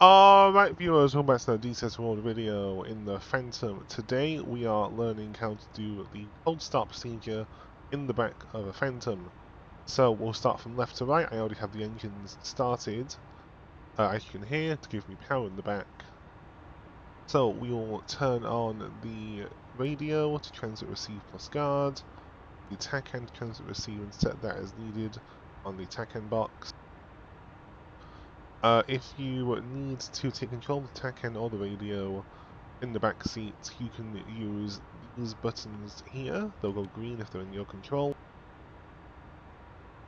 Alright viewers, welcome back to the DCS World video in the Phantom. Today we are learning how to do the cold start procedure in the back of a Phantom. So we'll start from left to right. I already have the engines started, as you can hear, to give me power in the back. So we will turn on the radio to transmit receive plus guard, the TACAN to transmit receive and set that as needed on the TACAN box. If you need to take control of the TACAN or the radio in the back seat, you can use these buttons here. They'll go green if they're in your control.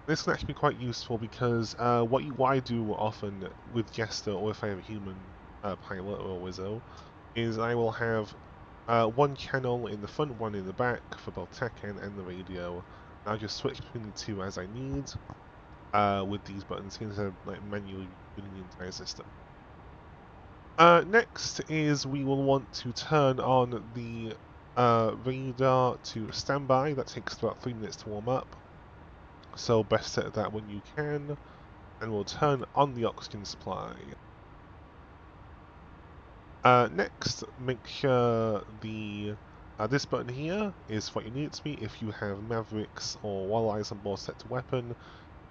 This can actually be quite useful because what I do often with Jester, or if I have a human pilot or WSO, is I will have one channel in the front, one in the back for both TACAN and the radio. I'll just switch between the two as I need with these buttons instead of like manually doing the entire system. Next is we will want to turn on the radar to standby. That takes about 3 minutes to warm up, so best set that when you can, and we'll turn on the oxygen supply. Next, make sure the this button here is what you need it to be if you have Mavericks or Walleyes on board set to weapon.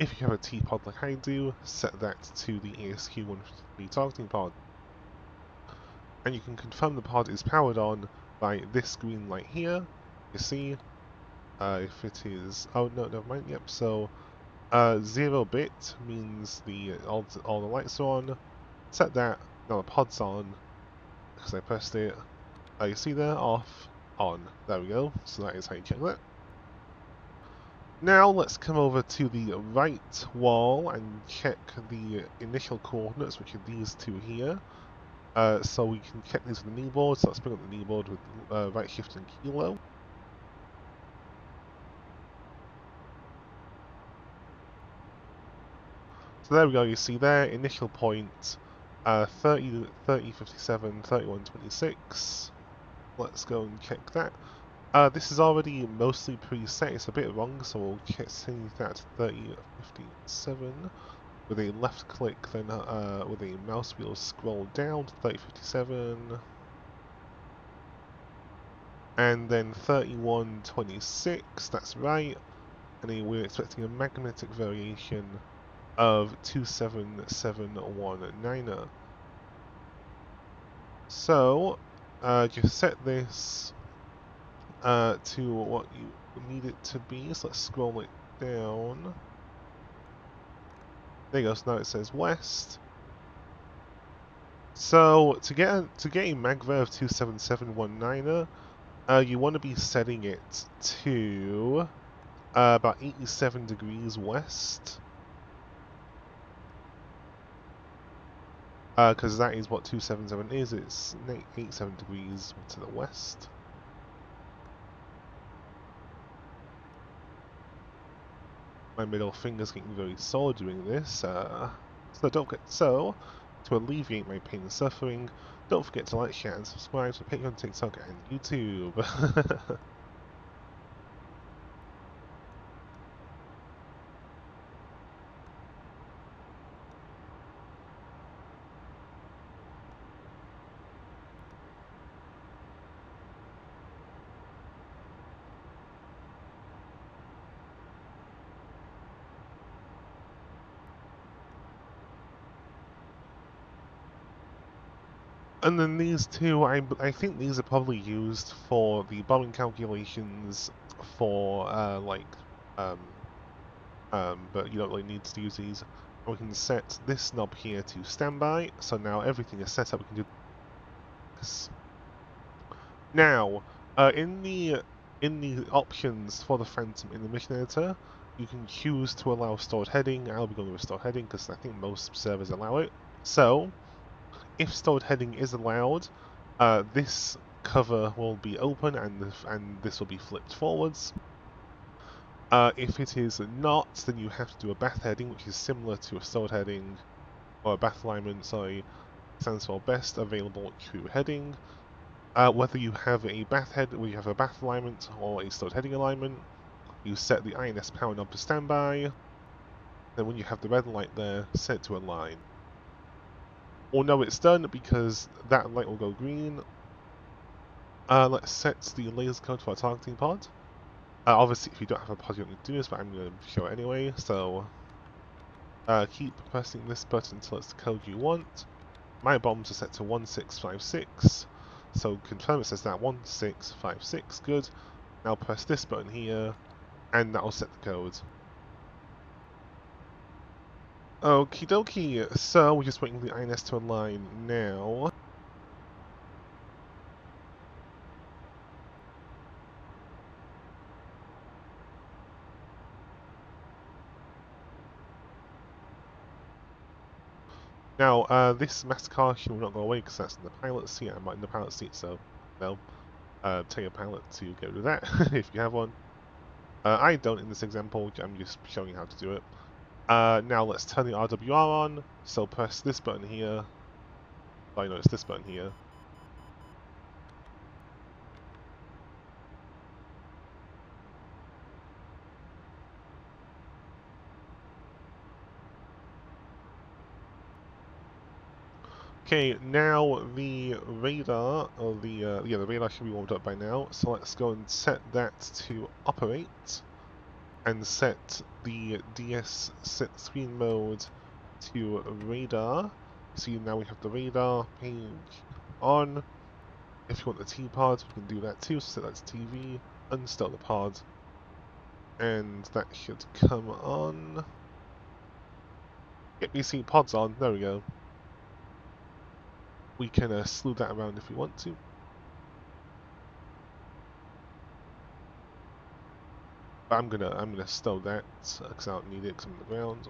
If you have a T-pod like I do, set that to the ASQ-153 targeting pod. And you can confirm the pod is powered on by this green light here. You see, if it is, oh no, never mind. Yep. So, 0 bit means all the lights are on. Set that. Now the pod's on because I pressed it. You see there, off, on. There we go. So that is how you check that. Now let's come over to the right wall and check the initial coordinates, which are these two here. So we can check these with the kneeboard, so let's bring up the kneeboard with right shift and kilo. So there we go, you see there, initial point, 30, 57, 31, 26. Let's go and check that. This is already mostly preset, it's a bit wrong, so we'll change that to 30, 57. With a left click, then with a mouse wheel scroll down to 3057. And then 3126, that's right. And we're expecting a magnetic variation of 27719. So, just set this to what you need it to be. So let's scroll it down. There you go, so now it says west. So, to get a magvar of 27719, you want to be setting it to about 87 degrees west. Because that is what 277 is, it's 87 degrees to the west. My middle finger's getting very sore doing this, so to alleviate my pain and suffering, don't forget to like, share and subscribe to Patreon, TikTok and YouTube. And then these two, I think these are probably used for the bombing calculations for but you don't really need to use these. And we can set this knob here to standby, so now everything is set up. We can do this. Now, in the options for the Phantom in the mission editor, you can choose to allow stored heading. I'll be going with stored heading because I think most servers allow it. So, if stored heading is allowed, this cover will be open and this will be flipped forwards. If it is not, then you have to do a bath heading, which is similar to a stored heading, or a bath alignment, sorry, stands for best available true heading. Whether you have a bath alignment or a stored heading alignment, you set the INS power knob to standby. Then when you have the red light there, set it to align. Or no, it's done because that light will go green. Let's set the laser code for our targeting pod. Obviously, if you don't have a pod, you don't need to do this, but I'm going to show it anyway. So, keep pressing this button until it's the code you want. My bombs are set to 1656, so confirm it says that 1656, good. Now press this button here, and that will set the code. Okie dokie, so we're just waiting for the INS to align now. Now, this master caution will not go away because that's in the pilot seat. I'm not in the pilot seat, so, well, tell your pilot to get rid of that if you have one. I don't in this example, I'm just showing you how to do it. Now let's turn the RWR on, so press this button here. Oh, no, it's this button here. Okay, now the radar, or the radar should be warmed up by now, so let's go and set that to operate, and set the DS set screen mode to radar. See, now we have the radar page on. If you want the T-pod, we can do that too, so set that to TV, unstart the pod, and that should come on. Yep, you see pods on, there we go. We can slew that around if we want to. But I'm gonna stow that because I don't need it because I'm on the ground.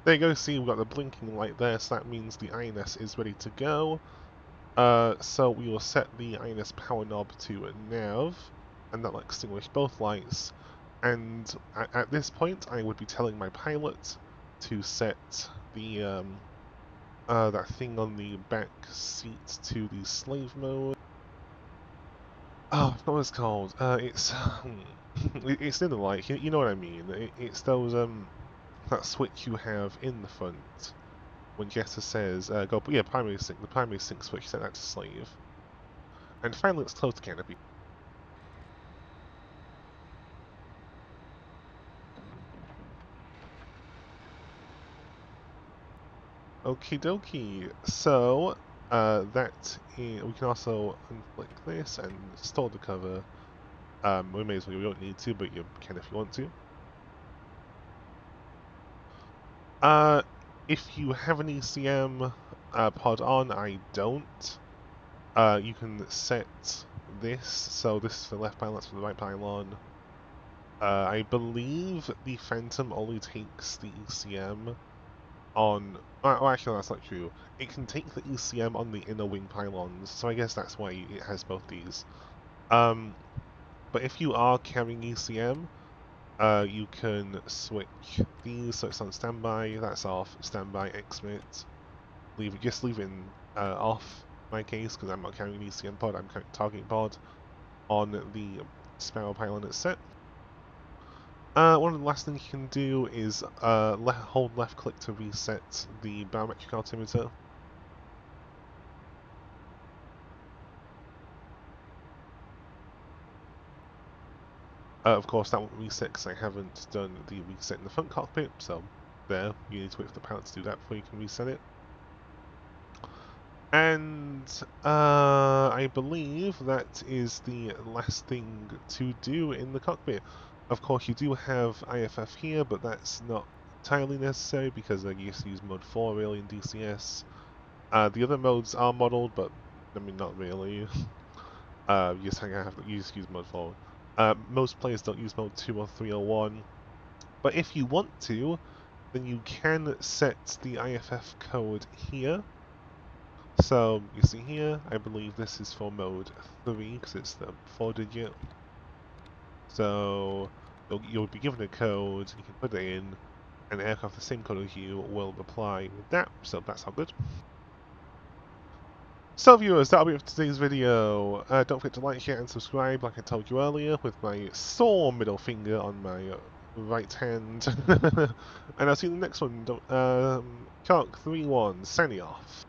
There you go, see we've got the blinking light there, so that means the INS is ready to go. So we will set the INS power knob to nav, and that will extinguish both lights. And at this point, I would be telling my pilot to set the that thing on the back seat to the slave mode. Oh, I forgot what it's called. It's it's in the light. You know what I mean. It's those that switch you have in the front when Jester says go. Yeah, primary sync. The primary sync switch. Set that to slave. And finally, let's close the canopy. Okie dokie. So we can also unflick this and store the cover. We may as well. You don't need to, but you can if you want to. If you have an ECM pod on, I don't. You can set this, so this is for the left pylon, that's for the right pylon. I believe the Phantom only takes the ECM on... Oh, actually, that's not true. It can take the ECM on the inner wing pylons, so I guess that's why it has both these. But if you are carrying ECM, you can switch these, so it's on standby, that's off, standby, XMIT. Just leave it off, in my case, because I'm not carrying an ECM pod, I'm carrying targeting pod on the Sparrow pylon it's set. One of the last things you can do is hold left click to reset the barometric altimeter. Of course, that won't reset because I haven't done the reset in the front cockpit, so there, you need to wait for the pilot to do that before you can reset it. And I believe that is the last thing to do in the cockpit. Of course, you do have IFF here, but that's not entirely necessary because I used to use mode 4 really in DCS. The other modes are modeled, but I mean not really. You just use mode 4. Most players don't use mode 2 or 3 or 1, but if you want to, then you can set the IFF code here. So you see here, I believe this is for mode 3 because it's the 4-digit. So you'll be given a code, you can put it in, an aircraft the same colour as you will reply with that, so that's all good. So viewers, that'll be it for today's video. Don't forget to like, share and subscribe like I told you earlier with my sore middle finger on my right hand. And I'll see you in the next one. Shark 3-1, signing off.